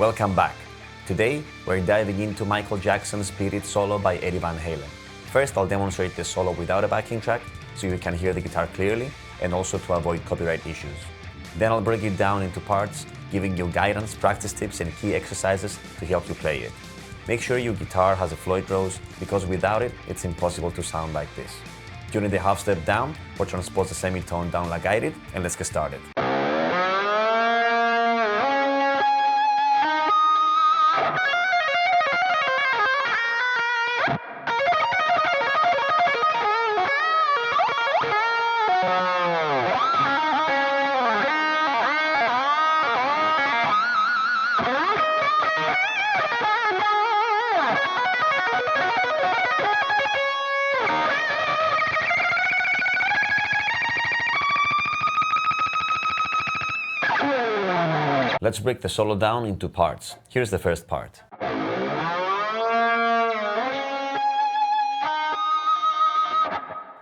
Welcome back. Today, we're diving into Michael Jackson's Beat It solo by Eddie Van Halen. First, I'll demonstrate the solo without a backing track, so you can hear the guitar clearly, and also to avoid copyright issues. Then I'll break it down into parts, giving you guidance, practice tips, and key exercises to help you play it. Make sure your guitar has a Floyd Rose, because without it, it's impossible to sound like this. Tune in the half step down, or transpose the semitone down like I did, and let's get started. Let's break the solo down into parts. Here's the first part.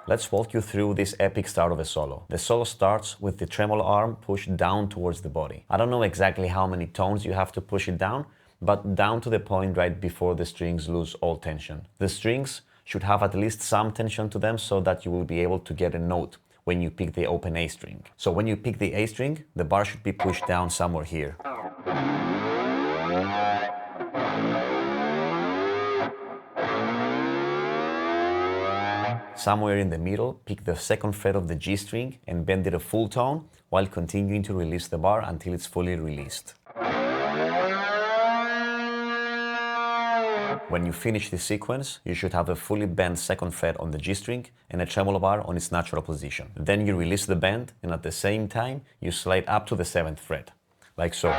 Let's walk you through this epic start of a solo. The solo starts with the tremolo arm pushed down towards the body. I don't know exactly how many tones you have to push it down, but down to the point right before the strings lose all tension. The strings should have at least some tension to them so that you will be able to get a note when you pick the open A string. So when you pick the A string, the bar should be pushed down somewhere here. Somewhere in the middle, pick the second fret of the G string and bend it a full tone while continuing to release the bar until it's fully released. When you finish this sequence, you should have a fully bent second fret on the G string and a tremolo bar on its natural position. Then you release the bend, and at the same time, you slide up to the 7th fret, like so.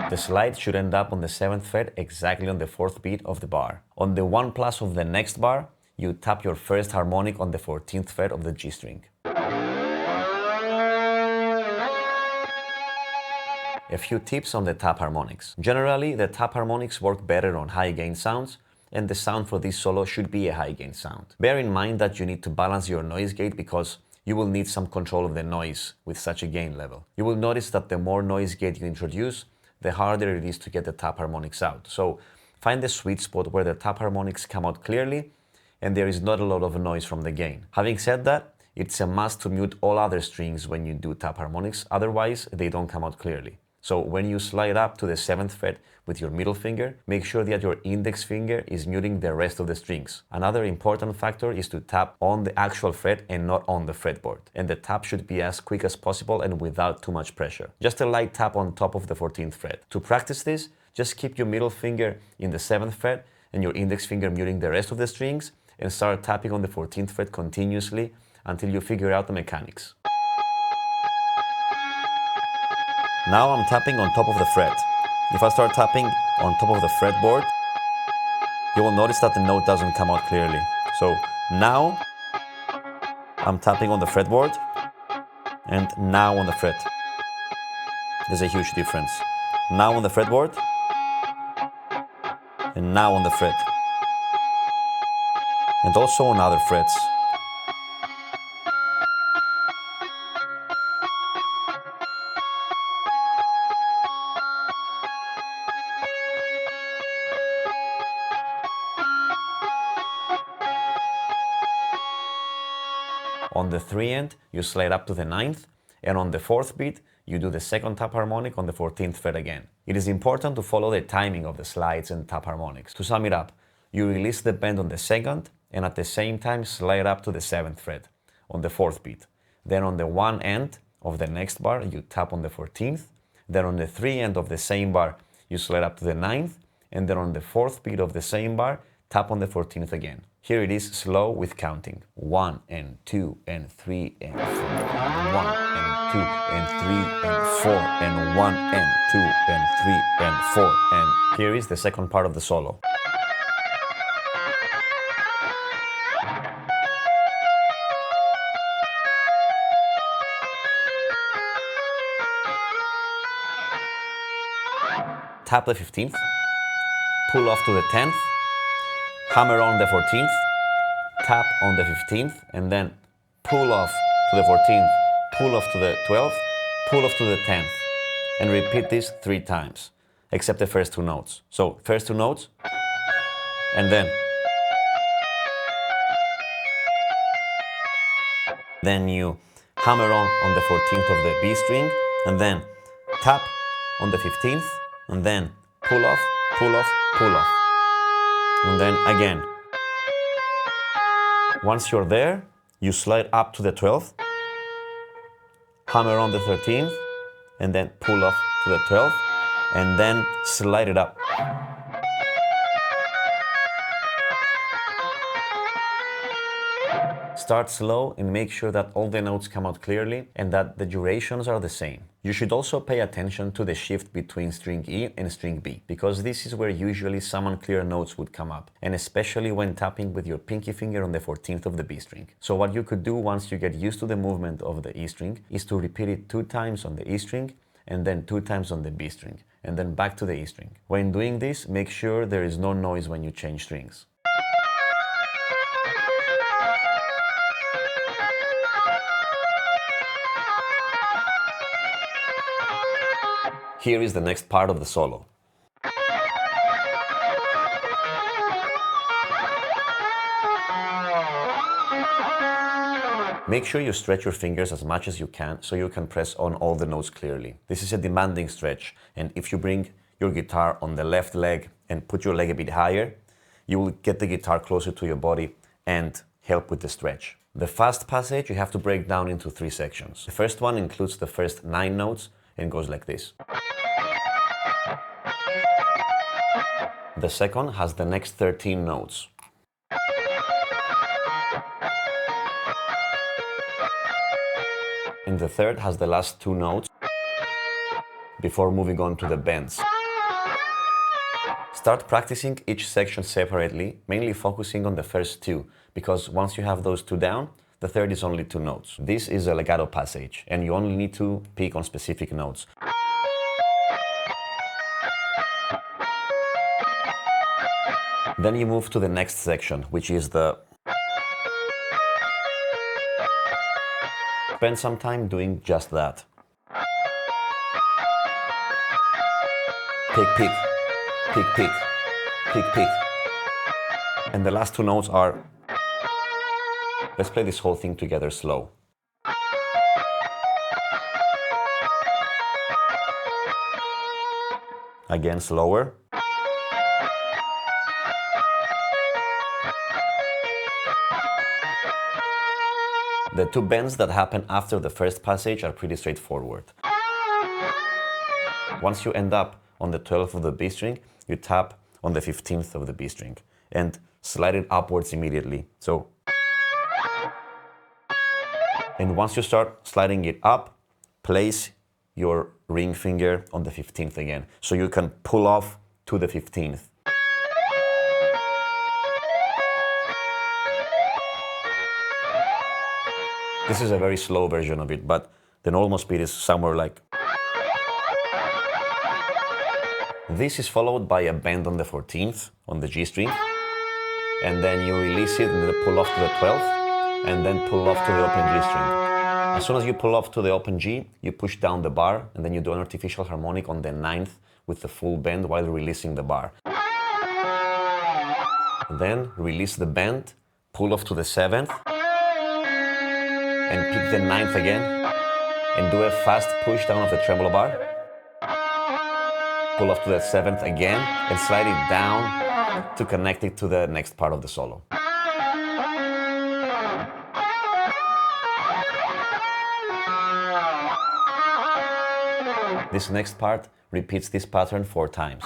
The slide should end up on the 7th fret, exactly on the 4th beat of the bar. On the 1+ of the next bar, you tap your first harmonic on the 14th fret of the G string. A few tips on the tap harmonics. Generally, the tap harmonics work better on high gain sounds, and the sound for this solo should be a high gain sound. Bear in mind that you need to balance your noise gate because you will need some control of the noise with such a gain level. You will notice that the more noise gate you introduce, the harder it is to get the tap harmonics out. So find the sweet spot where the tap harmonics come out clearly and there is not a lot of noise from the gain. Having said that, it's a must to mute all other strings when you do tap harmonics, otherwise they don't come out clearly. So when you slide up to the 7th fret with your middle finger, make sure that your index finger is muting the rest of the strings. Another important factor is to tap on the actual fret and not on the fretboard. And the tap should be as quick as possible and without too much pressure. Just a light tap on top of the 14th fret. To practice this, just keep your middle finger in the 7th fret and your index finger muting the rest of the strings and start tapping on the 14th fret continuously until you figure out the mechanics. Now I'm tapping on top of the fret. If I start tapping on top of the fretboard, you will notice that the note doesn't come out clearly. So now I'm tapping on the fretboard and now on the fret. There's a huge difference. Now on the fretboard and now on the fret. And also on other frets. On the 3 end, you slide up to the 9th, and on the 4th beat, you do the second tap harmonic on the 14th fret again. It is important to follow the timing of the slides and tap harmonics. To sum it up, you release the bend on the 2nd, and at the same time slide up to the 7th fret on the 4th beat. Then on the 1 end of the next bar, you tap on the 14th, then on the 3 end of the same bar, you slide up to the 9th, and then on the 4th beat of the same bar, tap on the 14th again. Here it is slow with counting. 1 and 2 and 3 and 4. 1 and 2 and 3 and 4 and 1 and 2 and 3 and 4. And here is the second part of the solo. Tap the 15th, pull off to the 10th, hammer on the 14th, tap on the 15th, and then pull off to the 14th, pull off to the 12th, pull off to the 10th, and repeat this 3 times, except the first 2 notes. So first 2 notes, and then you hammer on the 14th of the B string, and then tap on the 15th, and then pull off, pull off, pull off. And then again. Once you're there, you slide up to the 12th, hammer on the 13th, and then pull off to the 12th, and then slide it up. Start slow and make sure that all the notes come out clearly and that the durations are the same. You should also pay attention to the shift between string E and string B, because this is where usually some unclear notes would come up, and especially when tapping with your pinky finger on the 14th of the B string. So what you could do once you get used to the movement of the E string is to repeat it 2 times on the E string and then 2 times on the B string, and then back to the E string. When doing this, make sure there is no noise when you change strings. Here is the next part of the solo. Make sure you stretch your fingers as much as you can so you can press on all the notes clearly. This is a demanding stretch, and if you bring your guitar on the left leg and put your leg a bit higher, you will get the guitar closer to your body and help with the stretch. The fast passage you have to break down into 3 sections. The first one includes the first 9 notes and goes like this. The second has the next 13 notes. And the third has the last 2 notes before moving on to the bends. Start practicing each section separately, mainly focusing on the first 2, because once you have those 2 down, the third is only 2 notes. This is a legato passage, and you only need to pick on specific notes. Then you move to the next section, which is the... Spend some time doing just that. Pick, pick, pick, pick, pick, pick. And the last 2 notes are... Let's play this whole thing together slow. Again, slower. The 2 bends that happen after the first passage are pretty straightforward. Once you end up on the 12th of the B string, you tap on the 15th of the B string and slide it upwards immediately. And once you start sliding it up, place your ring finger on the 15th again, so you can pull off to the 15th. This is a very slow version of it, but the normal speed is somewhere like... This is followed by a bend on the 14th, on the G string, and then you release it and then pull off to the 12th, and then pull off to the open G string. As soon as you pull off to the open G, you push down the bar, and then you do an artificial harmonic on the 9th with the full bend while releasing the bar. Then release the bend, pull off to the 7th, and pick the 9th again, and do a fast push down of the tremolo bar. Pull off to the 7th again, and slide it down to connect it to the next part of the solo. This next part repeats this pattern 4 times.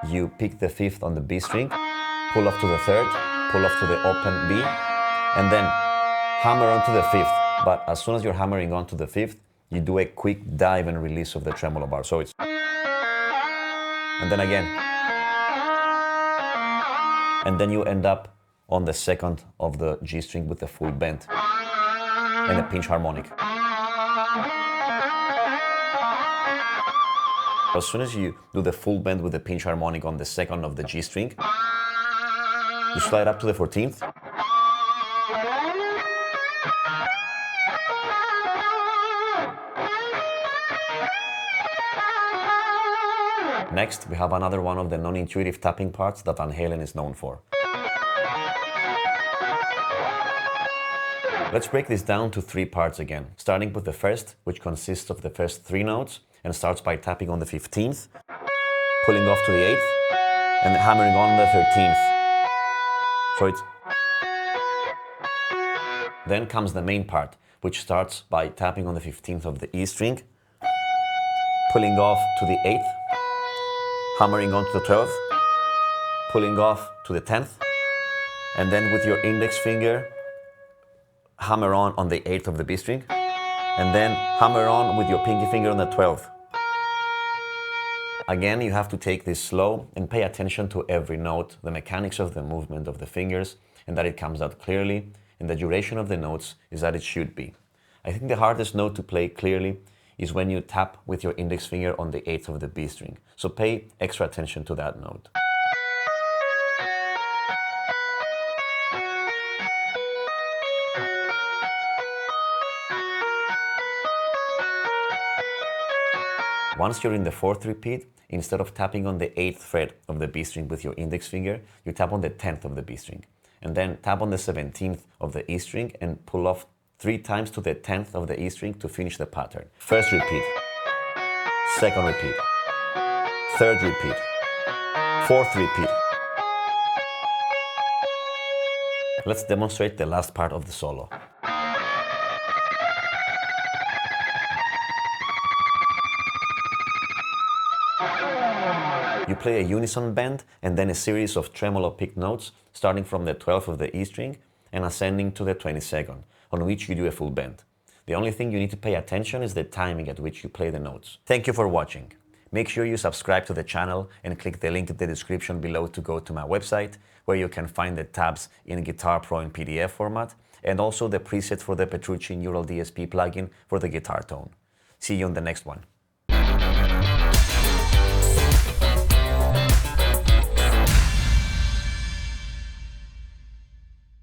You pick the 5th on the B string, pull off to the 3rd, pull off to the open B, and then hammer onto the 5th. But as soon as you're hammering onto the 5th, you do a quick dive and release of the tremolo bar. So it's... And then again. And then you end up on the 2nd of the G string with the full bend and a pinch harmonic. As soon as you do the full bend with the pinch harmonic on the 2nd of the G string, you slide up to the 14th, Next, we have another one of the non-intuitive tapping parts that Van Halen is known for. Let's break this down to 3 parts again, starting with the first, which consists of the first 3 notes and starts by tapping on the 15th, pulling off to the 8th, and hammering on the 13th. So it's... Then comes the main part, which starts by tapping on the 15th of the E string, pulling off to the 8th, hammering on to the 12th, pulling off to the 10th, and then with your index finger, hammer on the 8th of the B string, and then hammer on with your pinky finger on the 12th. Again, you have to take this slow and pay attention to every note, the mechanics of the movement of the fingers, and that it comes out clearly, and the duration of the notes is that it should be. I think the hardest note to play clearly is when you tap with your index finger on the 8th of the B string, so pay extra attention to that note. Once you're in the 4th repeat, instead of tapping on the 8th fret of the B string with your index finger, you tap on the 10th of the B string. And then tap on the 17th of the E string and pull off 3 times to the 10th of the E string to finish the pattern. 1st repeat, 2nd repeat, 3rd repeat, 4th repeat. Let's demonstrate the last part of the solo. You play a unison bend and then a series of tremolo picked notes starting from the 12th of the E string and ascending to the 22nd, on which you do a full bend. The only thing you need to pay attention is the timing at which you play the notes. Thank you for watching. Make sure you subscribe to the channel and click the link in the description below to go to my website, where you can find the tabs in Guitar Pro in PDF format and also the preset for the Petrucci Neural DSP plugin for the guitar tone. See you on the next one.